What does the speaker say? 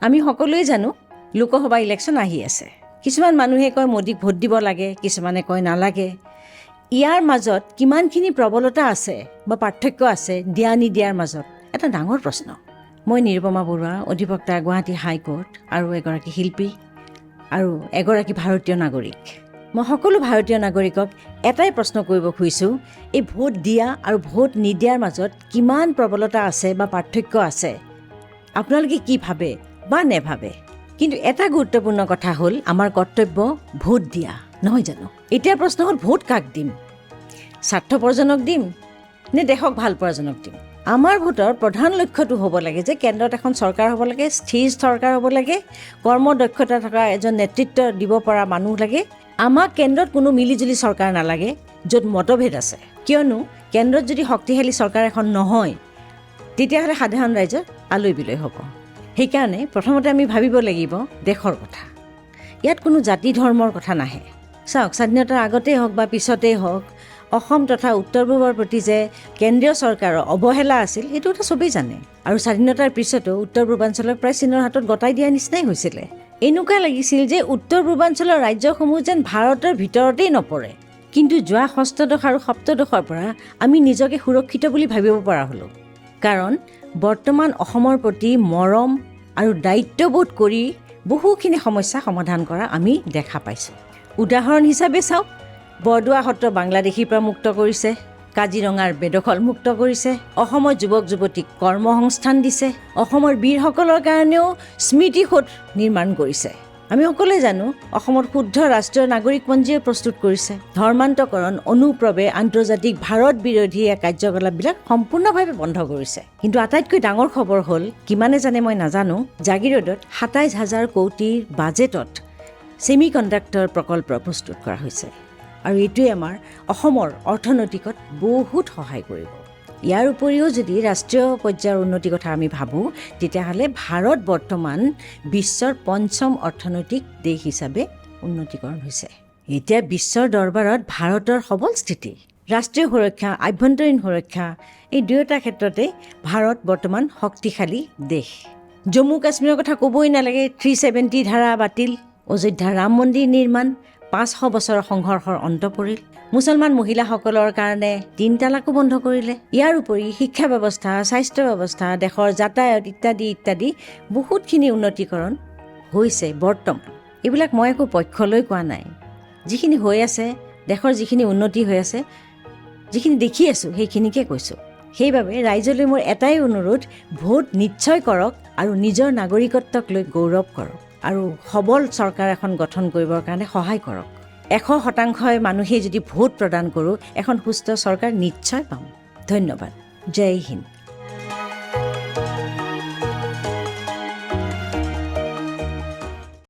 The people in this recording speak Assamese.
আমি সকলোৱে জানো লোকসভা ইলেকশ্যন আহি আছে। কিছুমান মানুহে কয় মোদীক ভোট দিব লাগে, কিছুমানে কয় নালাগে। ইয়াৰ মাজত কিমানখিনি প্ৰবলতা আছে বা পাৰ্থক্য আছে দিয়া নিদিয়াৰ মাজত এটা ডাঙৰ প্ৰশ্ন। মই নিৰুপমা বৰুৱা, অধিবক্তা, গুৱাহাটী হাইকোৰ্ট, আৰু এগৰাকী শিল্পী আৰু এগৰাকী ভাৰতীয় নাগৰিক। মই সকলো ভাৰতীয় নাগৰিকক এটাই প্ৰশ্ন কৰিব খুজিছোঁ, এই ভোট দিয়া আৰু ভোট নিদিয়াৰ মাজত কিমান প্ৰবলতা আছে বা পাৰ্থক্য আছে, আপোনালোকে কি ভাবে বা নেভাবে? কিন্তু এটা গুৰুত্বপূৰ্ণ কথা হ'ল আমাৰ কৰ্তব্য ভোট দিয়া, নহয় জানো? এতিয়া প্ৰশ্ন হ'ল ভোট কাক দিম? স্বাৰ্থপৰজনক দিম নে দেশক ভাল পোৱাজনক দিম? আমাৰ ভোটৰ প্ৰধান লক্ষ্যটো হ'ব লাগে যে কেন্দ্ৰত এখন চৰকাৰ হ'ব লাগে, স্থিৰ চৰকাৰ হ'ব লাগে, কৰ্মদক্ষতা থকা এজন নেতৃত্ব দিব পৰা মানুহ লাগে। আমাক কেন্দ্ৰত কোনো মিলিজুলি চৰকাৰ নালাগে য'ত মতভেদ আছে, কিয়নো কেন্দ্ৰত যদি শক্তিশালী চৰকাৰ এখন নহয় তেতিয়াহ'লে সাধাৰণ ৰাইজৰ আলৈ বিলৈ হ'ব। সেইকাৰণে প্ৰথমতে আমি ভাবিব লাগিব দেশৰ কথা। ইয়াত কোনো জাতি ধৰ্মৰ কথা নাহে। চাওক, স্বাধীনতাৰ আগতেই হওক বা পিছতেই হওক অসম তথা উত্তৰ পূবৰ প্ৰতি যে কেন্দ্ৰীয় চৰকাৰৰ অৱহেলা আছিল সেইটো কথা চবেই জানে। আৰু স্বাধীনতাৰ পিছতো উত্তৰ পূৰ্বাঞ্চলক প্ৰায় চীনৰ হাতত গতাই দিয়া নিচিনাই হৈছিলে। এনেকুৱা লাগিছিল যে উত্তৰ পূৰ্বাঞ্চলৰ ৰাজ্যসমূহ যেন ভাৰতৰ ভিতৰতেই নপৰে। কিন্তু যোৱা ষষ্ঠদশ আৰু সপ্তদশৰ পৰা আমি নিজকে সুৰক্ষিত বুলি ভাবিব পৰা হ'লোঁ। কাৰণ বৰ্তমান অসমৰ প্ৰতি মৰম আৰু দায়িত্ববোধ কৰি বহুখিনি সমস্যা সমাধান কৰা আমি দেখা পাইছোঁ। উদাহৰণ হিচাপে চাওক, বৰদোৱা সত্ৰ বাংলাদেশীৰ পৰা মুক্ত কৰিছে, কাজিৰঙাৰ বেদখল মুক্ত কৰিছে, অসমৰ যুৱক যুৱতীক কৰ্মসংস্থান দিছে, অসমৰ বীৰসকলৰ কাৰণেও স্মৃতিসৌধ নিৰ্মাণ কৰিছে। আমি সকলোৱে জানো অসমত শুদ্ধ ৰাষ্ট্ৰীয় নাগৰিকপঞ্জীও প্ৰস্তুত কৰিছে। ধৰ্মান্তকৰণ, অনুপ্ৰৱেশ, আন্তৰ্জাতিক ভাৰত বিৰোধী কাৰ্যকলাপবিলাক সম্পূৰ্ণভাৱে বন্ধ কৰিছে। কিন্তু আটাইতকৈ ডাঙৰ খবৰ হ'ল, কিমানে জানে মই নাজানো, জাগিৰোডত ২৭,০০০ কোটিৰ বাজেটত ছেমি কণ্ডাক্টৰ প্ৰকল্প প্ৰস্তুত কৰা হৈছে। আৰু এইটোৱে আমাৰ অসমৰ অৰ্থনৈতিকত বহুত সহায় কৰিব। ইয়াৰ উপৰিও যদি ৰাষ্ট্ৰীয় পৰ্যায়ৰ উন্নতিৰ কথা আমি ভাবোঁ, তেতিয়াহ'লে ভাৰত বৰ্তমান বিশ্বৰ পঞ্চম অৰ্থনৈতিক দেশ হিচাপে উন্নতিকৰণ হৈছে। এতিয়া বিশ্বৰ দৰবাৰত ভাৰতৰ সবল স্থিতি, ৰাষ্ট্ৰীয় সুৰক্ষা, আভ্যন্তৰীণ সুৰক্ষা, এই দুয়োটা ক্ষেত্ৰতে ভাৰত বৰ্তমান শক্তিশালী দেশ। জম্মু কাশ্মীৰৰ কথা ক'বই নালাগে, 370 ধাৰা বাতিল, অযোধ্যাৰ ৰাম মন্দিৰ নিৰ্মাণ, ৫০০ বছৰৰ সংঘৰ্ষৰ অন্ত পৰিল, মুছলমান মহিলাসকলৰ কাৰণে ৩ তালাকো বন্ধ কৰিলে। ইয়াৰ উপৰি শিক্ষা ব্যৱস্থা, স্বাস্থ্য ব্যৱস্থা, দেশৰ যাতায়াত ইত্যাদি ইত্যাদি বহুতখিনি উন্নতিকৰণ হৈছে বৰ্তমান। এইবিলাক মই একো পক্ষলৈ কোৱা নাই। যিখিনি হৈ আছে, দেশৰ যিখিনি উন্নতি হৈ আছে, যিখিনি দেখি আছোঁ সেইখিনিকে কৈছোঁ। সেইবাবে ৰাইজলৈ মোৰ এটাই অনুৰোধ, ভোট নিশ্চয় কৰক আৰু নিজৰ নাগৰিকত্বক লৈ গৌৰৱ কৰক আৰু সবল চৰকাৰ এখন গঠন কৰিবৰ কাৰণে সহায় কৰক। ১০০% মানুহে যদি ভোট প্ৰদান কৰোঁ, এখন সুস্থ চৰকাৰ নিশ্চয় পাম। ধন্যবাদ। জয় হিন্দ।